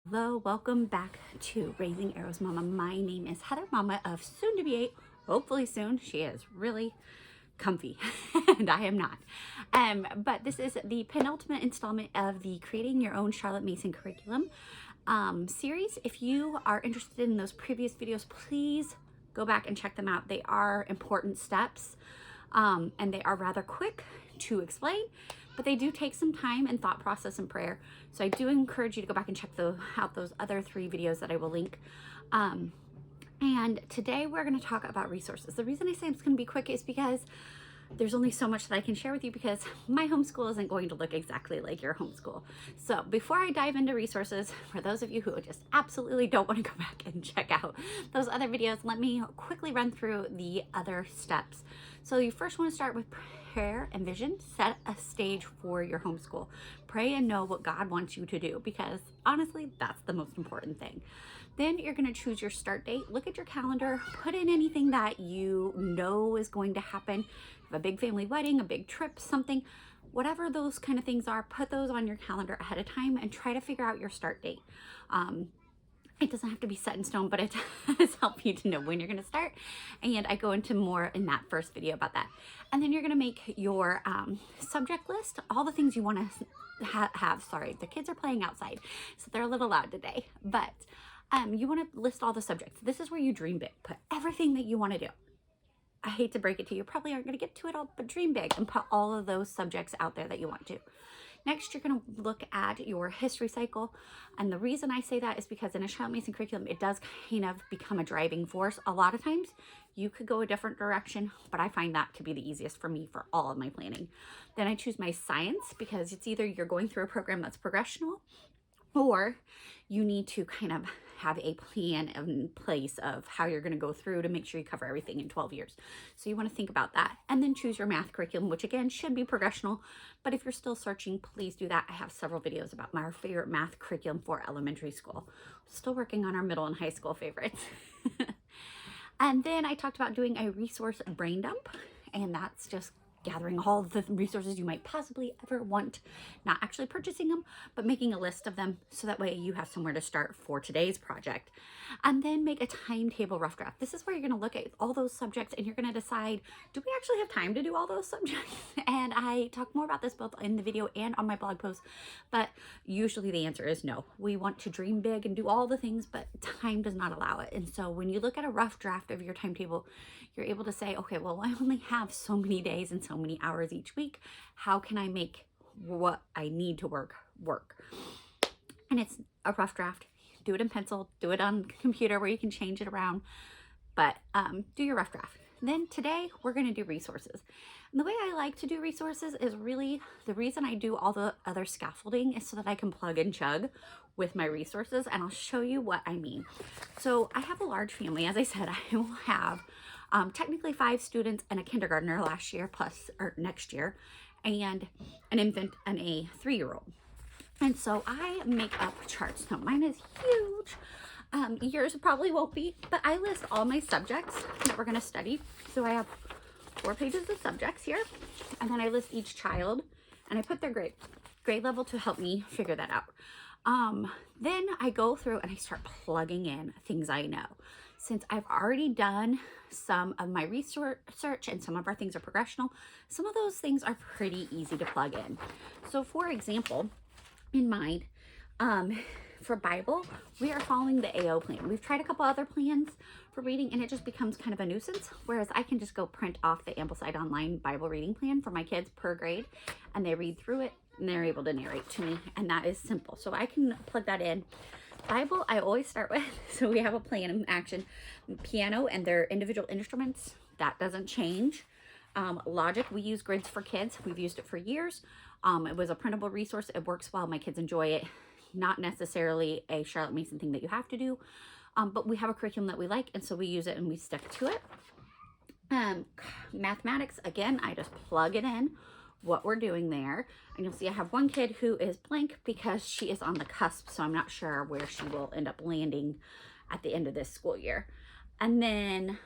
Hello, welcome back to Raising Arrows Mama. My name is Heather, mama of soon to be 8. Hopefully soon. She is really comfy and I am not. But this is the penultimate installment of the Creating Your Own Charlotte Mason Curriculum series. If you are interested in those previous videos, please go back and check them out. They are important steps and they are rather quick to explain, but they do take some time and thought process and prayer. So I do encourage you to go back and check out those other 3 videos that I will link. And today we're going to talk about resources. The reason I say it's going to be quick is because there's only so much that I can share with you because my homeschool isn't going to look exactly like your homeschool. So before I dive into resources, for those of you who just absolutely don't want to go back and check out those other videos, let me quickly run through the other steps. So you first want to start with prayer and vision. Set a stage for your homeschool. Pray and know what God wants you to do because honestly, that's the most important thing. Then you're going to choose your start date. Look at your calendar, put in anything that you know is going to happen. A big family wedding, a big trip, something, whatever those kind of things are, put those on your calendar ahead of time and try to figure out your start date. It doesn't have to be set in stone, but it does help you to know when you're going to start. And I go into more in that first video about that. And then you're going to make your subject list, all the things you want to have. Sorry, the kids are playing outside, so they're a little loud today. But you want to list all the subjects. This is where you dream big. Put everything that you want to do. I hate to break it to you, probably aren't going to get to it all, but dream big and put all of those subjects out there that you want to. Next, you're going to look at your history cycle. And the reason I say that is because in a Charlotte Mason curriculum, it does kind of become a driving force. A lot of times you could go a different direction, but I find that to be the easiest for me for all of my planning. Then I choose my science because it's either you're going through a program that's progressional or you need to kind of have a plan in place of how you're going to go through to make sure you cover everything in 12 years. So you want to think about that and then choose your math curriculum, which again should be progressional. But if you're still searching, please do that. I have several videos about my favorite math curriculum for elementary school. Still working on our middle and high school favorites. And then I talked about doing a resource brain dump, and that's just gathering all the resources you might possibly ever want, not actually purchasing them, but making a list of them so that way you have somewhere to start for today's project. And then make a timetable rough draft. This is where you're going to look at all those subjects and you're going to decide, do we actually have time to do all those subjects? And I talk more about this both in the video and on my blog post, but usually the answer is no. We want to dream big and do all the things, but time does not allow it. And so when you look at a rough draft of your timetable, you're able to say, okay, well, I only have so many days and so many hours each week. How can I make what I need to work? And it's a rough draft. Do it in pencil, do it on computer where you can change it around, but do your rough draft. Then today we're going to do resources. And the way I like to do resources is really the reason I do all the other scaffolding is so that I can plug and chug with my resources, and I'll show you what I mean. So I have a large family. As I said, I will have technically 5 students and a kindergartner last year plus or next year, and an infant and a 3-year-old. And so I make up charts. Now mine is huge. Yours probably won't be, but I list all my subjects that we're going to study. So I have 4 pages of subjects here, and then I list each child and I put their grade level to help me figure that out. Then I go through and I start plugging in things I know. Since I've already done some of my research and some of our things are progressional, some of those things are pretty easy to plug in. So for example, in mine, for Bible, we are following the AO plan. We've tried a couple other plans for reading and it just becomes kind of a nuisance, whereas I can just go print off the Amplified Online Bible reading plan for my kids per grade and they read through it and they're able to narrate to me, and that is simple. So I can plug that in. Bible, I always start with, so we have a plan in action, piano and their individual instruments, that doesn't change. Logic, we use Grids for Kids. We've used it for years. It was a printable resource. It works well. My kids enjoy it. Not necessarily a Charlotte Mason thing that you have to do, but we have a curriculum that we like, and so we use it and we stick to it. Mathematics, again, I just plug it in, what we're doing there. And you'll see I have one kid who is blank because she is on the cusp, so I'm not sure where she will end up landing at the end of this school year. And then,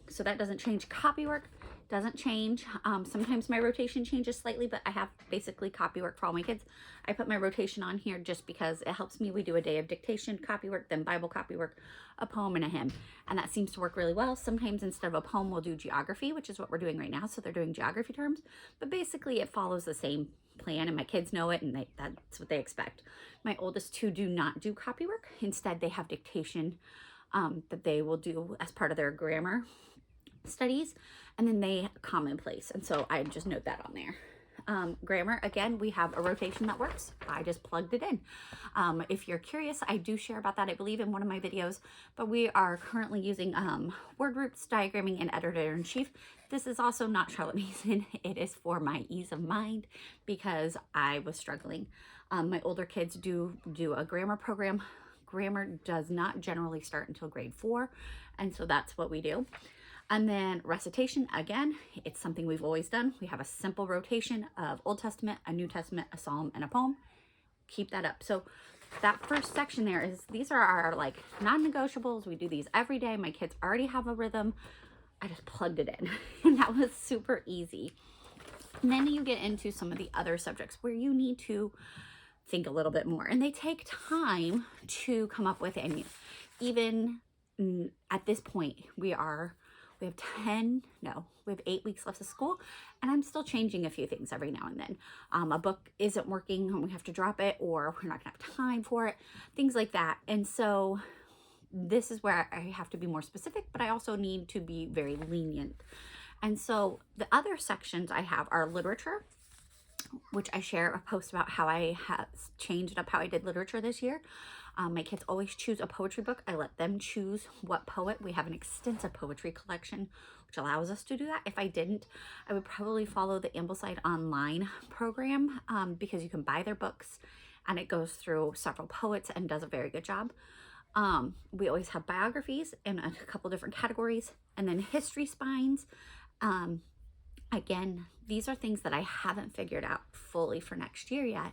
so that doesn't change. Copy work Doesn't change. Sometimes my rotation changes slightly, but I have basically copywork for all my kids. I put my rotation on here just because it helps me. We do a day of dictation copywork, then Bible copywork, a poem, and a hymn. And that seems to work really well. Sometimes instead of a poem, we'll do geography, which is what we're doing right now. So they're doing geography terms, but basically it follows the same plan, and my kids know it, and that's what they expect. My oldest two do not do copywork. Instead, they have dictation that they will do as part of their grammar studies, and then they commonplace, and so I just note that on there. Grammar, again, we have a rotation that works. I just plugged it in. If you're curious, I do share about that, I believe, in one of my videos, but we are currently using word roots, diagramming, and editor-in-chief. This is also not Charlotte Mason. It is for my ease of mind because I was struggling. My older kids do a grammar program. Grammar does not generally start until grade 4, and so that's what we do. And then recitation, again, it's something we've always done. We have a simple rotation of Old Testament, a New Testament, a psalm, and a poem. Keep that up. So that first section there is, these are our like non-negotiables. We do these every day. My kids already have a rhythm. I just plugged it in and that was super easy. And then you get into some of the other subjects where you need to think a little bit more, and they take time to come up with. And even at this point, we have 8 weeks left of school, and I'm still changing a few things every now and then. A book isn't working and we have to drop it, or we're not gonna have time for it, things like that. And so this is where I have to be more specific, but I also need to be very lenient. And so the other sections I have are literature, which I share a post about how I have changed up how I did literature this year. My kids always choose a poetry book. I let them choose what poet. We have an extensive poetry collection, which allows us to do that. If I didn't, I would probably follow the Ambleside online program because you can buy their books and it goes through several poets and does a very good job. We always have biographies in a couple different categories, and then history spines. Again, these are things that I haven't figured out fully for next year yet,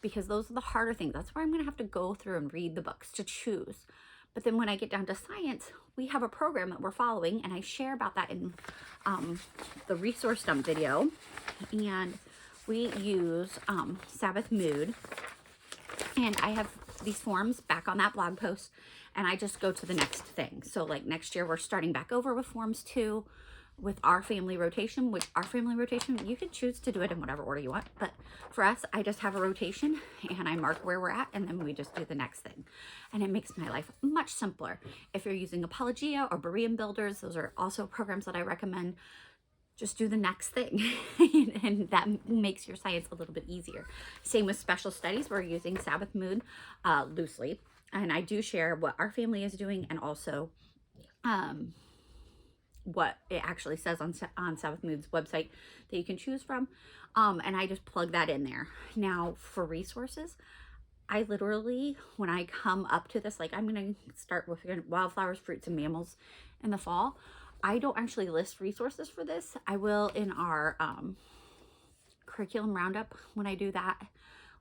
because those are the harder things. That's where I'm going to have to go through and read the books to choose. But then when I get down to science, we have a program that we're following, and I share about that in the resource dump video. And we use Sabbath Mood, and I have these forms back on that blog post, and I just go to the next thing. So like next year, we're starting back over with forms 2 with our family rotation, which our family rotation, you can choose to do it in whatever order you want. But for us, I just have a rotation and I mark where we're at, and then we just do the next thing. And it makes my life much simpler. If you're using Apologia or Berean Builders, those are also programs that I recommend. Just do the next thing and that makes your science a little bit easier. Same with special studies. We're using Sabbath Mood loosely, and I do share what our family is doing and also what it actually says on Sabbath Mood's website that you can choose from, and I just plug that in there. Now for resources, I literally, when I come up to this, like I'm going to start with wildflowers, fruits, and mammals in the fall, I don't actually list resources for this. I will in our curriculum roundup when I do that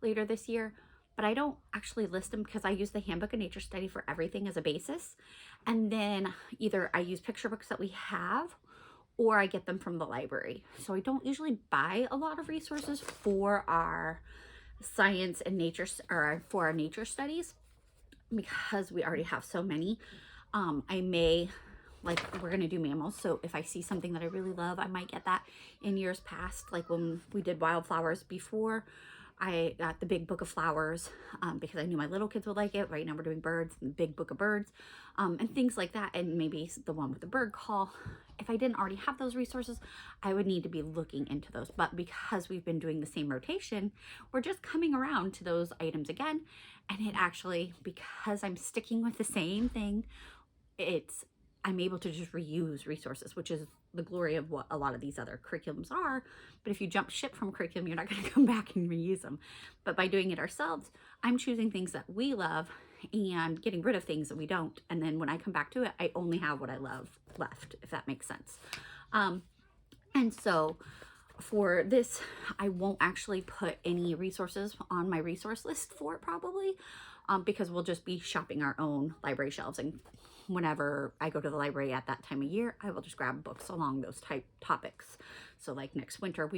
later this year, but I don't actually list them because I use the Handbook of Nature Study for everything as a basis. And then either I use picture books that we have, or I get them from the library. So I don't usually buy a lot of resources for our science and nature, or for our nature studies, because we already have so many. I may, like we're going to do mammals, so if I see something that I really love, I might get that. In years past, like when we did wildflowers before, I got the Big Book of Flowers because I knew my little kids would like it. Right now we're doing birds, the Big Book of Birds, and things like that, and maybe the one with the bird call. If I didn't already have those resources, I would need to be looking into those. But because we've been doing the same rotation, we're just coming around to those items again. And it actually, because I'm sticking with the same thing, I'm able to just reuse resources, which is the glory of what a lot of these other curriculums are. But if you jump ship from curriculum, you're not going to come back and reuse them. But by doing it ourselves, I'm choosing things that we love and getting rid of things that we don't. And then when I come back to it, I only have what I love left, if that makes sense. And so for this, I won't actually put any resources on my resource list for it probably, because we'll just be shopping our own library shelves and whenever I go to the library at that time of year, I will just grab books along those type topics. So like next winter,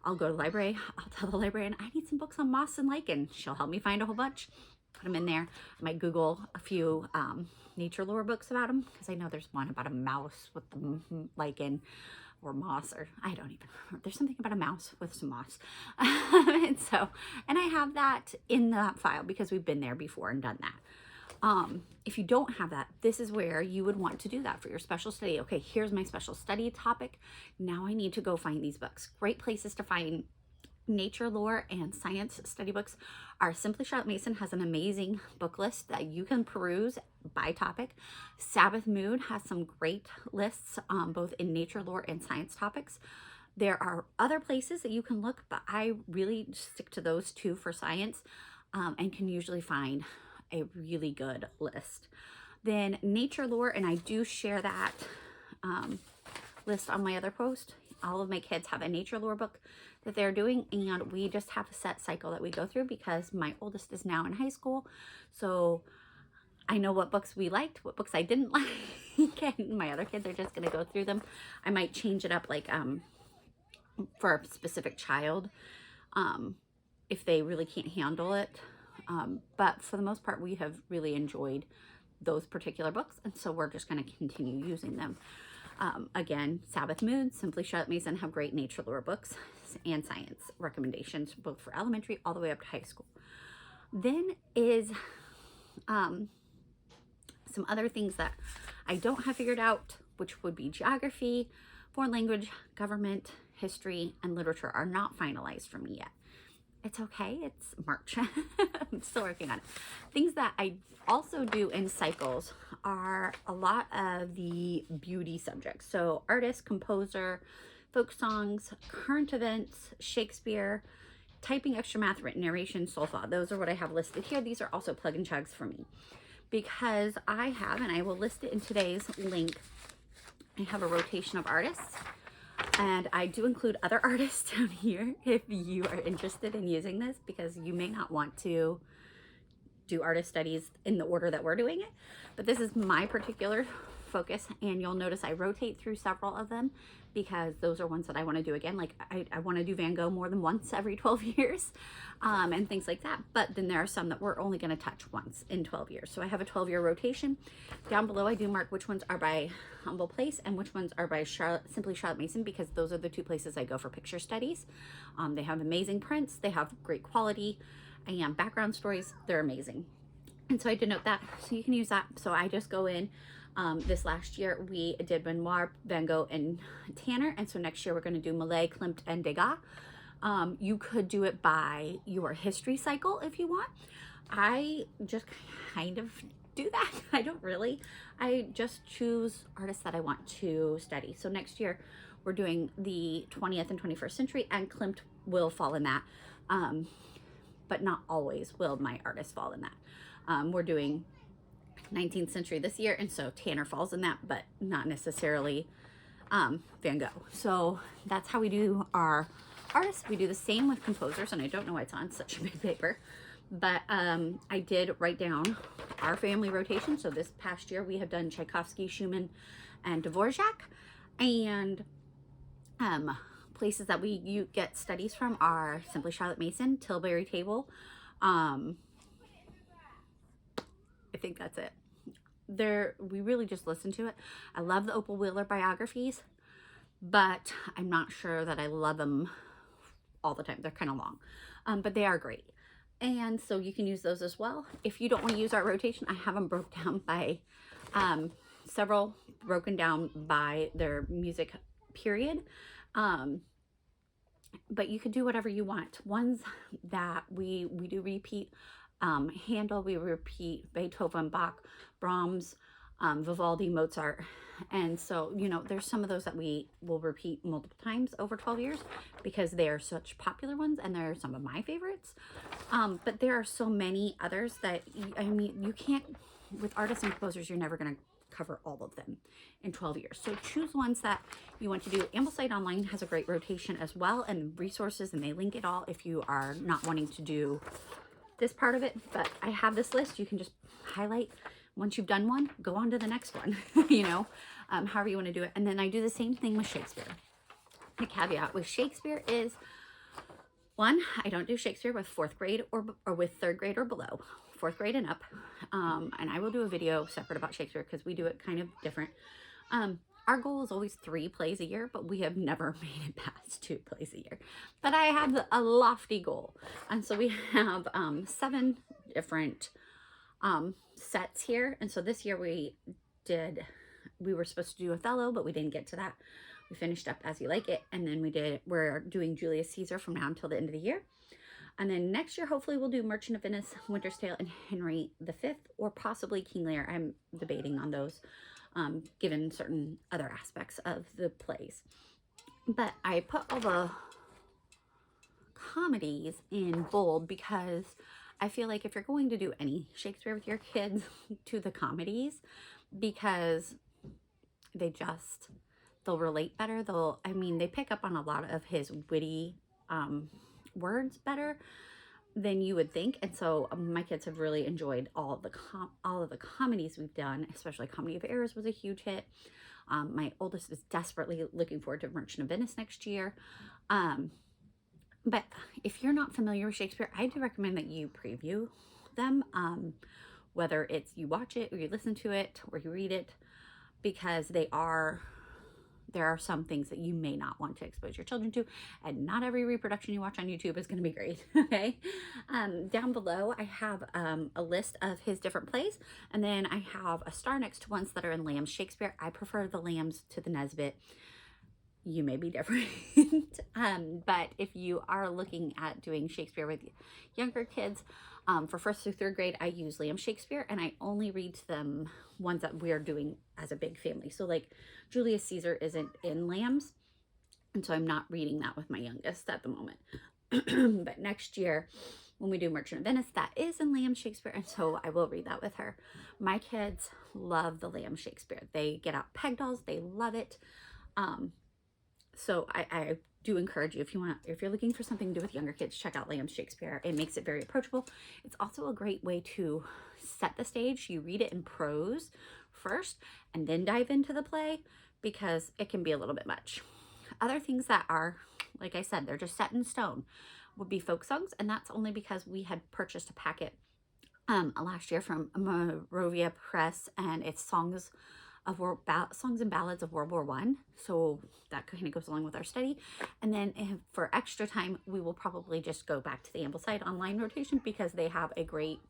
I'll go to the library, I'll tell the librarian, I need some books on moss and lichen. She'll help me find a whole bunch, put them in there. I might Google a few nature lore books about them, because I know there's one about a mouse with the lichen or moss, or I don't even remember. There's something about a mouse with some moss. And I have that in that file because we've been there before and done that. If you don't have that, this is where you would want to do that for your special study. Okay, here's my special study topic. Now I need to go find these books. Great places to find nature lore and science study books are Simply Charlotte Mason has an amazing book list that you can peruse by topic. Sabbath Mood has some great lists, both in nature lore and science topics. There are other places that you can look, but I really stick to those two for science, and can usually find a really good list. Then nature lore, and I do share that list on my other post. All of my kids have a nature lore book that they're doing, and we just have a set cycle that we go through because my oldest is now in high school. So I know what books we liked, what books I didn't like, and my other kids are just going to go through them. I might change it up like for a specific child if they really can't handle it. But for the most part, we have really enjoyed those particular books, and so we're just going to continue using them. Again, Sabbath Mood, Simply Charlotte Mason have great nature lore books and science recommendations, both for elementary all the way up to high school. Then is some other things that I don't have figured out, which would be geography, foreign language, government, history, and literature are not finalized for me yet. It's okay, it's March. I'm still working on it. Things that I also do in cycles are a lot of the beauty subjects. So artist, composer, folk songs, current events, Shakespeare, typing, extra math, written narration, soul thought. Those are what I have listed here. These are also plug and chugs for me because I have, and I will list it in today's link, I have a rotation of artists. And I do include other artists down here if you are interested in using this, because you may not want to do artist studies in the order that we're doing it. But this is my particular focus, and you'll notice I rotate through several of them because those are ones that I want to do again. Like I want to do Van Gogh more than once every 12 years and things like that. But then there are some that we're only going to touch once in 12 years. So I have a 12-year rotation. Down below I do mark which ones are by Humble Place and which ones are by Simply Charlotte Mason, because those are the two places I go for picture studies. They have amazing prints. They have great quality and background stories. They're amazing. And so I denote that, so you can use that. So I just go in. This last year we did Renoir, Van Gogh, and Tanner, and so next year we're going to do Millet, Klimt, and Degas. You could do it by your history cycle if you want. I just kind of do that. I just choose artists that I want to study. So next year we're doing the 20th and 21st century, and Klimt will fall in that, but not always will my artists fall in that. We're doing 19th century this year, and so Tanner falls in that, but not necessarily Van Gogh. So that's how we do our artists. We do the same with composers, and I don't know why it's on such a big paper, but I did write down our family rotation. So this past year we have done Tchaikovsky, Schumann, and Dvorak, and places that you get studies from are Simply Charlotte Mason, Tilbury Table. I think that's it. We really just listen to it. I love the Opal Wheeler biographies, but I'm not sure that I love them all the time. They're kind of long, but they are great. And so you can use those as well. If you don't want to use our rotation, I have them broken down by several broken down by their music period. But you could do whatever you want. Ones that we do repeat, Handel, we repeat Beethoven, Bach, Brahms, Vivaldi, Mozart. And so, there's some of those that we will repeat multiple times over 12 years because they are such popular ones, and they're some of my favorites. But there are so many others that, you can't, with artists and composers, you're never going to cover all of them in 12 years. So choose ones that you want to do. Amblesite Online has a great rotation as well, and resources, and they link it all if you are not wanting to do this part of it. But I have this list. You can just highlight once you've done one, go on to the next one, you know, however you want to do it. And then I do the same thing with Shakespeare. The caveat with Shakespeare is, one, I don't do Shakespeare with 4th grade or with 3rd grade or below, 4th grade and up. And I will do a video separate about Shakespeare because we do it kind of different. Our goal is always 3 plays a year, but we have never made it past 2 plays a year. But I have a lofty goal. And so we have 7 different sets here. And so this year we were supposed to do Othello, but we didn't get to that. We finished up As You Like It, and then we're doing Julius Caesar from now until the end of the year. And then next year, hopefully we'll do Merchant of Venice, Winter's Tale, and Henry V, or possibly King Lear. I'm debating on those, given certain other aspects of the plays. But I put all the comedies in bold because I feel like if you're going to do any Shakespeare with your kids, do the comedies, because they'll relate better. They pick up on a lot of his witty words better than you would think. And so my kids have really enjoyed all of the comedies we've done, especially Comedy of Errors was a huge hit. My oldest is desperately looking forward to Merchant of Venice next year. But if you're not familiar with Shakespeare, I do recommend that you preview them, whether it's you watch it or you listen to it or you read it, because there are some things that you may not want to expose your children to, and not every reproduction you watch on YouTube is going to be great. Okay. Down below, I have a list of his different plays, and then I have a star next to ones that are in Lamb's Shakespeare. I prefer the Lambs to the Nesbit. You may be different. But if you are looking at doing Shakespeare with younger kids, for 1st through 3rd grade, I use Lamb Shakespeare, and I only read to them ones that we're doing as a big family. So like Julius Caesar isn't in Lambs, and so I'm not reading that with my youngest at the moment. But next year, when we do Merchant of Venice, that is in Lamb Shakespeare, and so I will read that with her. My kids love the Lamb Shakespeare. They get out peg dolls. They love it. So I do encourage you, if you're looking for something to do with younger kids, check out Lamb's Shakespeare. It makes it very approachable. It's also a great way to set the stage. You read it in prose first and then dive into the play, because it can be a little bit much. Other things that are, like I said, they're just set in stone, would be folk songs. And that's only because we had purchased a packet last year from Moravia Press, and it's songs and ballads of World War I. So that kind of goes along with our study. And then for extra time, we will probably just go back to the Ambleside online rotation, because they have a great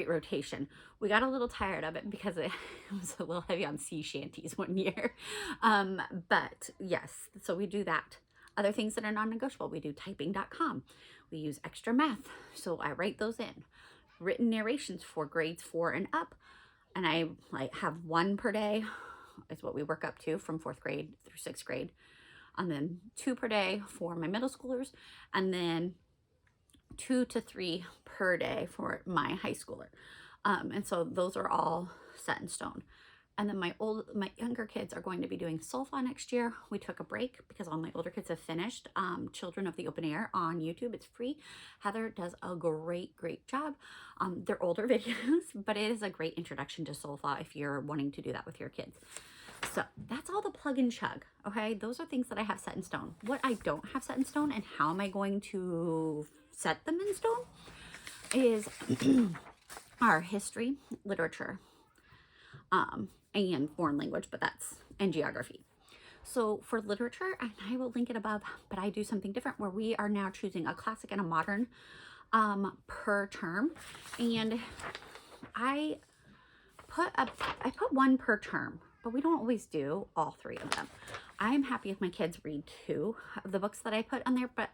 rotation. We got a little tired of it because it was a little heavy on sea shanties one year. But yes, so we do that. Other things that are non-negotiable, we do typing.com. We use extra math, so I write those in. Written narrations for grades 4 and up. And I have 1 per day is what we work up to from 4th grade through 6th grade. And then 2 per day for my middle schoolers. And then 2 to 3 per day for my high schooler. And so those are all set in stone. And then my younger kids are going to be doing solfa next year. We took a break because all my older kids have finished Children of the Open Air on YouTube. It's free. Heather does a great job. They're older videos, but it is a great introduction to solfa if you're wanting to do that with your kids. So that's all the plug and chug. Okay, those are things that I have set in stone. What I don't have set in stone, and how am I going to set them in stone, is our history, literature, and foreign language, and geography. So for literature, and I will link it above, but I do something different where we are now choosing a classic and a modern per term. And I put 1 per term, but we don't always do all 3 of them. I'm happy if my kids read 2 of the books that I put on there, but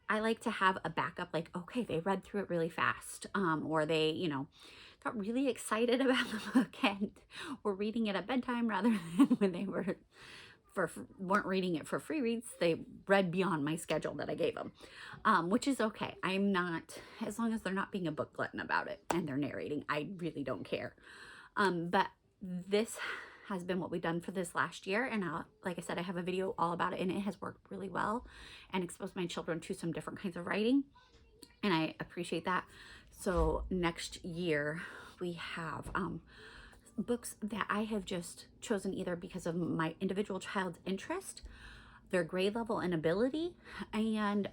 I like to have a backup, like, okay, they read through it really fast, or they, got really excited about the book and were reading it at bedtime rather than when they weren't reading it for free reads. They read beyond my schedule that I gave them, which is okay. I'm not, as long as they're not being a book glutton about it and they're narrating, I really don't care. But this has been what we've done for this last year. And like I said, I have a video all about it, and it has worked really well and exposed my children to some different kinds of writing. And I appreciate that. So next year We have books that I have just chosen either because of my individual child's interest, their grade level and ability, and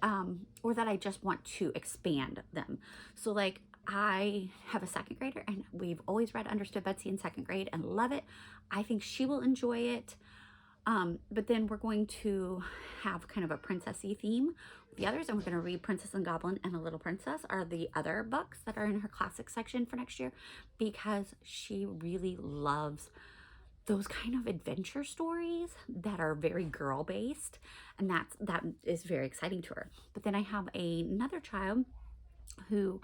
or that I just want to expand them. So like I have a second grader and we've always read Understood Betsy in second grade and love it. I think she will enjoy it. But then we're going to have kind of a princessy theme with the others, and we're going to read Princess and Goblin and A Little Princess are the other books that are in her classic section for next year, because she really loves those kind of adventure stories that are very girl based, and that is very exciting to her. But then I have another child who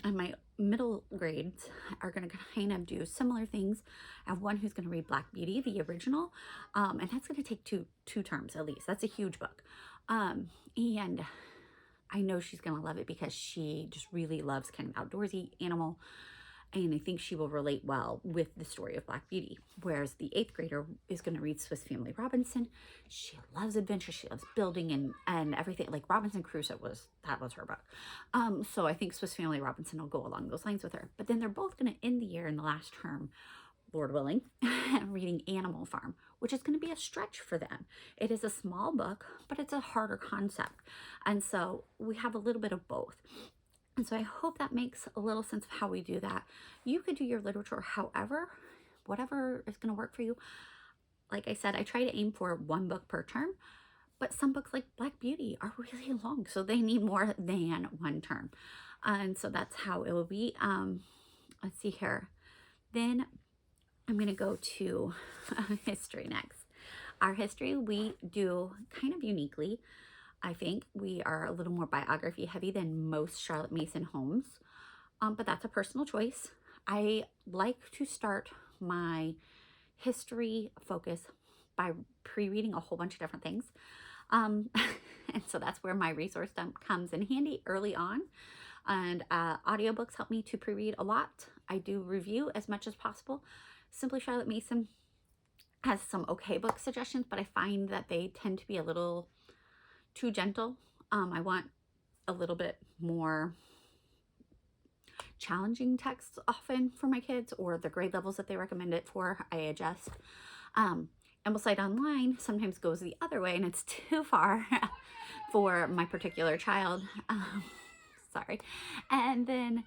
and my middle grades are going to kind of do similar things. I have one who's going to read Black Beauty, the original, and that's going to take two terms at least. That's a huge book, and I know she's going to love it because she just really loves kind of outdoorsy animal, and I think she will relate well with the story of Black Beauty. Whereas the 8th grader is going to read Swiss Family Robinson. She loves adventure. She loves building and everything. Like Robinson Crusoe was her book. So I think Swiss Family Robinson will go along those lines with her. But then they're both going to end the year in the last term, Lord willing, reading Animal Farm, which is going to be a stretch for them. It is a small book, but it's a harder concept. And so we have a little bit of both. And so I hope that makes a little sense of how we do that. You could do your literature however, whatever is going to work for you. Like I said, I try to aim for 1 book per term, but some books like Black Beauty are really long, so they need more than 1 term. And so that's how it will be. Let's see here. Then I'm going to go to history next. Our history we do kind of uniquely. I think we are a little more biography heavy than most Charlotte Mason homes, but that's a personal choice. I like to start my history focus by pre-reading a whole bunch of different things. And so that's where my resource dump comes in handy early on. And audiobooks help me to pre-read a lot. I do review as much as possible. Simply Charlotte Mason has some okay book suggestions, but I find that they tend to be a little too gentle. I want a little bit more challenging texts often for my kids, or the grade levels that they recommend it for, I adjust. Ambleside Online sometimes goes the other way and it's too far for my particular child. Sorry. And then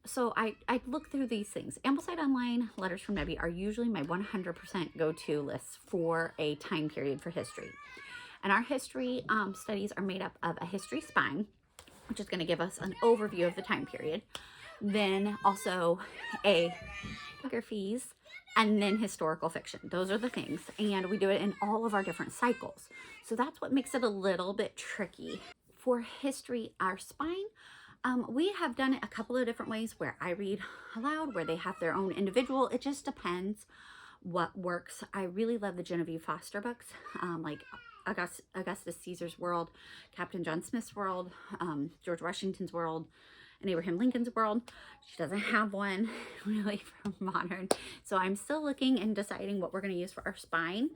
so I look through these things. Ambleside Online, Letters from Nebby are usually my 100% go-to lists for a time period for history. And our history studies are made up of a history spine, which is going to give us an overview of the time period. Then also a biographies, and then historical fiction. Those are the things. And we do it in all of our different cycles. So that's what makes it a little bit tricky. For history, our spine, we have done it a couple of different ways where I read aloud, where they have their own individual. It just depends what works. I really love the Genevieve Foster books, like Augustus Caesar's World, Captain John Smith's World, George Washington's World, and Abraham Lincoln's World. She doesn't have one really for modern. So I'm still looking and deciding what we're going to use for our spine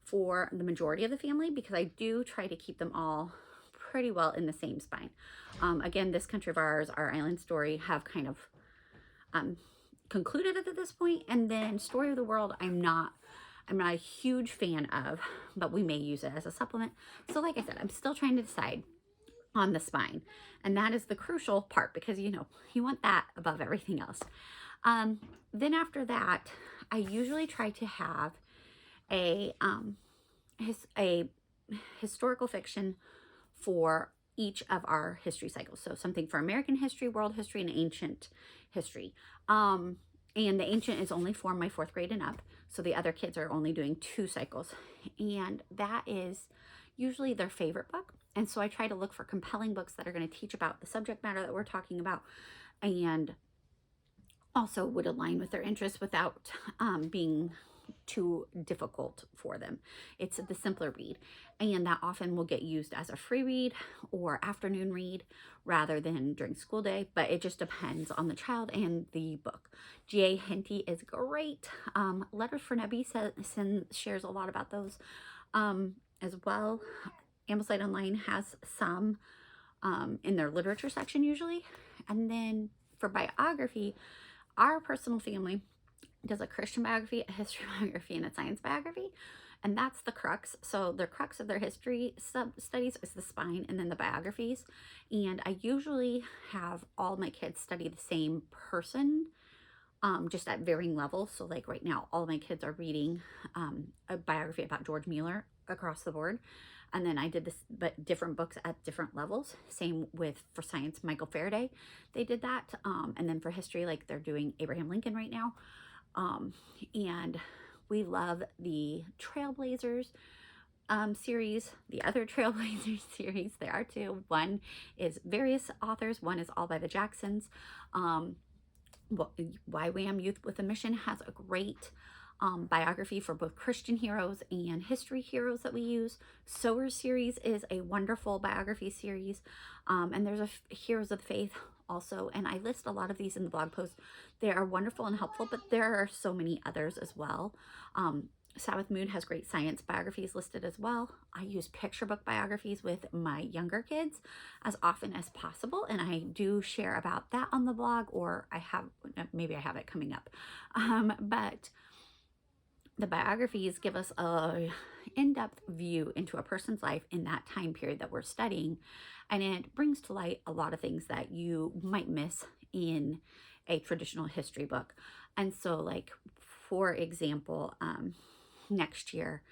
for the majority of the family, because I do try to keep them all pretty well in the same spine. Again, This Country of Ours, Our Island Story have kind of concluded at this point. And then Story of the World, I'm not a huge fan of, but we may use it as a supplement. So like I said, I'm still trying to decide on the spine. And that is the crucial part, because you want that above everything else. Then after that, I usually try to have a historical fiction for each of our history cycles. So something for American history, world history, and ancient history. And the ancient is only for my 4th grade and up. So the other kids are only doing 2 cycles. And that is usually their favorite book. And so I try to look for compelling books that are going to teach about the subject matter that we're talking about, and also would align with their interests without being too difficult for them. It's the simpler read, and that often will get used as a free read or afternoon read rather than during school day, but it just depends on the child and the book. G.A. Henty is great. Letters for Nebby shares a lot about those as well. Ambleside Online has some in their literature section usually. And then For biography, our personal family does a Christian biography, a history biography, and a science biography. And that's the crux. So the crux of their history studies is the spine and then the biographies. And I usually have all my kids study the same person, just at varying levels. So like right now, all my kids are reading a biography about George Mueller across the board. And then I did this, but different books at different levels. Same with, for science, Michael Faraday, they did that. And then for history, like they're doing Abraham Lincoln right now. And we love the Trailblazers series, the other Trailblazers series. There are two. One is various authors. One is all by the Jacksons. YWAM Youth with a Mission has a great biography for both Christian heroes and history heroes that we use. Sower series is a wonderful biography series. And there's a Heroes of the Faith also, and I list a lot of these in the blog post. They are wonderful and helpful, but there are so many others as well. Sabbath Moon has great science biographies listed as well. I use picture book biographies with my younger kids as often as possible, and I do share about that on the blog, or maybe I have it coming up. But the biographies give us a in-depth view into a person's life in that time period that we're studying, and it brings to light a lot of things that you might miss in a traditional history book. And so, like, for example, next year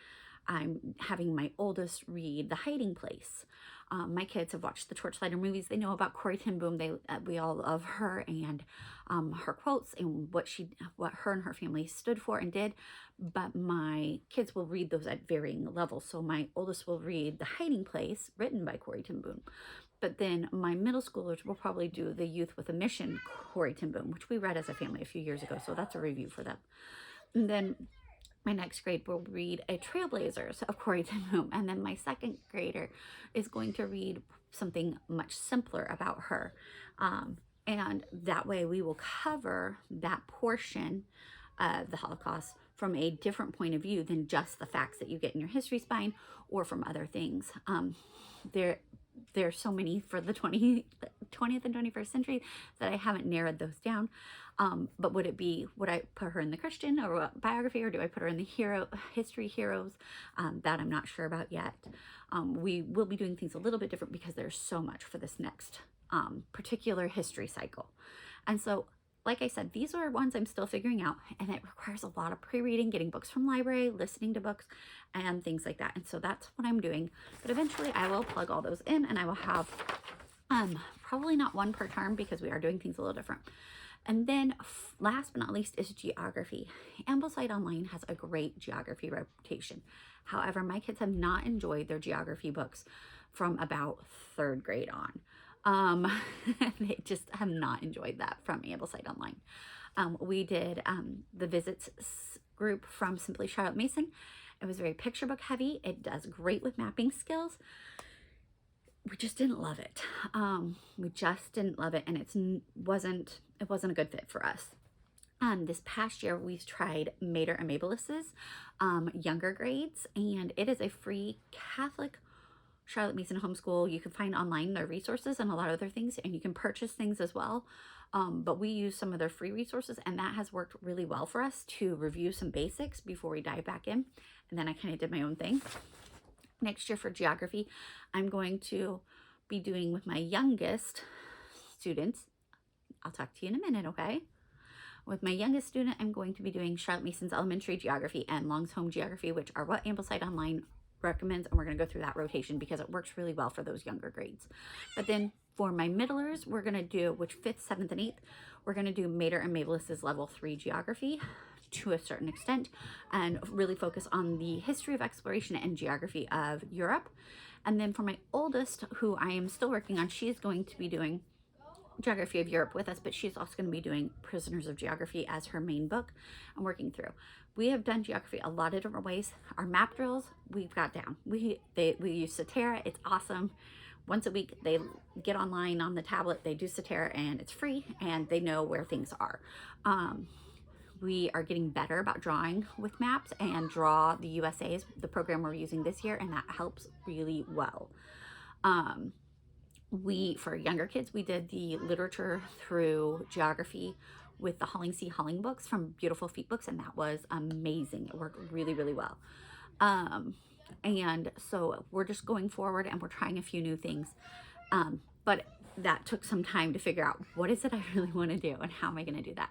I'm having my oldest read The Hiding Place. My kids have watched the Torchlighter movies. They know about Corrie ten Boom. We all love her and her quotes and what her and her family stood for and did. But my kids will read those at varying levels. So my oldest will read The Hiding Place, written by Corrie ten Boom. But then my middle schoolers will probably do The Youth with a Mission, Corrie ten Boom, which we read as a family a few years ago. So that's a review for them. And then my next grade will read a Trailblazers of Corrie ten Boom. And then my second grader is going to read something much simpler about her. And that way we will cover that portion of the Holocaust from a different point of view than just the facts that you get in your history spine or from other things. There are so many for the 20th and 21st century that I haven't narrowed those down. But would I put her in the Christian or biography, or do I put her in the history heroes? That I'm not sure about yet. We will be doing things a little bit different because there's so much for this next particular history cycle. And so, like I said, these are ones I'm still figuring out, and it requires a lot of pre-reading, getting books from library, listening to books, and things like that. And so that's what I'm doing. But eventually I will plug all those in, and I will have probably not one per term because we are doing things a little different. And then last but not least is geography. Ambleside Online has a great geography reputation. However, my kids have not enjoyed their geography books from about 3rd grade on. They just have not enjoyed that from Ambleside Online. We did the visits group from Simply Charlotte Mason. It was very picture book heavy. It does great with mapping skills. We just didn't love it. We just didn't love it, and it wasn't a good fit for us. This past year, we've tried Mater and Mabelis's younger grades, and it is a free Catholic Charlotte Mason homeschool. You can find online their resources and a lot of other things, and you can purchase things as well. But we use some of their free resources, and that has worked really well for us to review some basics before we dive back in. And then I kind of did my own thing. Next year for geography, I'm going to be doing with my youngest students. I'll talk to you in a minute, okay? With my youngest student, I'm going to be doing Charlotte Mason's elementary geography and Long's home geography, which are what Ambleside Online recommends, and we're going to go through that rotation because it works really well for those younger grades. But then for my middlers, we're going to do, which 5th, 7th, and 8th, we're going to do Mater and Mabelis's level 3 geography to a certain extent, and really focus on the history of exploration and geography of Europe. And then for my oldest, who I am still working on, she's going to be doing Geography of Europe with us, but she's also going to be doing Prisoners of Geography as her main book and working through. We have done geography a lot of different ways. Our map drills, we've got down. We use Satera. It's awesome. Once a week, they get online on the tablet, they do Satera, and it's free, and they know where things are. We are getting better about drawing with maps, and Draw the USA is the program we're using this year, and that helps really well. for younger kids, we did the literature through geography with the Halling C. Halling books from Beautiful Feet Books, and that was amazing. It worked really, really well. And so we're just going forward and we're trying a few new things. But that took some time to figure out what is it I really want to do and how am I going to do that.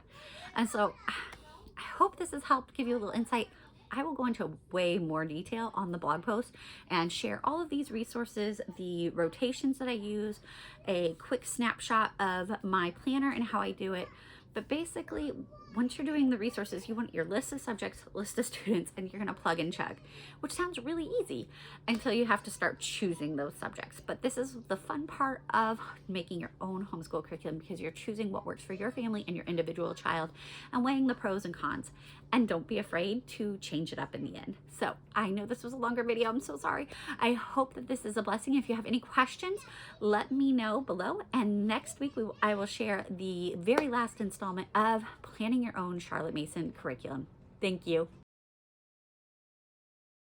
And so I hope this has helped give you a little insight. I will go into way more detail on the blog post and share all of these resources, the rotations that I use, a quick snapshot of my planner and how I do it. But basically, once you're doing the resources, you want your list of subjects, list of students, and you're gonna plug and chug, which sounds really easy until you have to start choosing those subjects. But this is the fun part of making your own homeschool curriculum, because you're choosing what works for your family and your individual child and weighing the pros and cons. And don't be afraid to change it up in the end. So I know this was a longer video, I'm so sorry. I hope that this is a blessing. If you have any questions, let me know below. And next week, I will share the very last installment of planning your own Charlotte Mason curriculum. Thank you.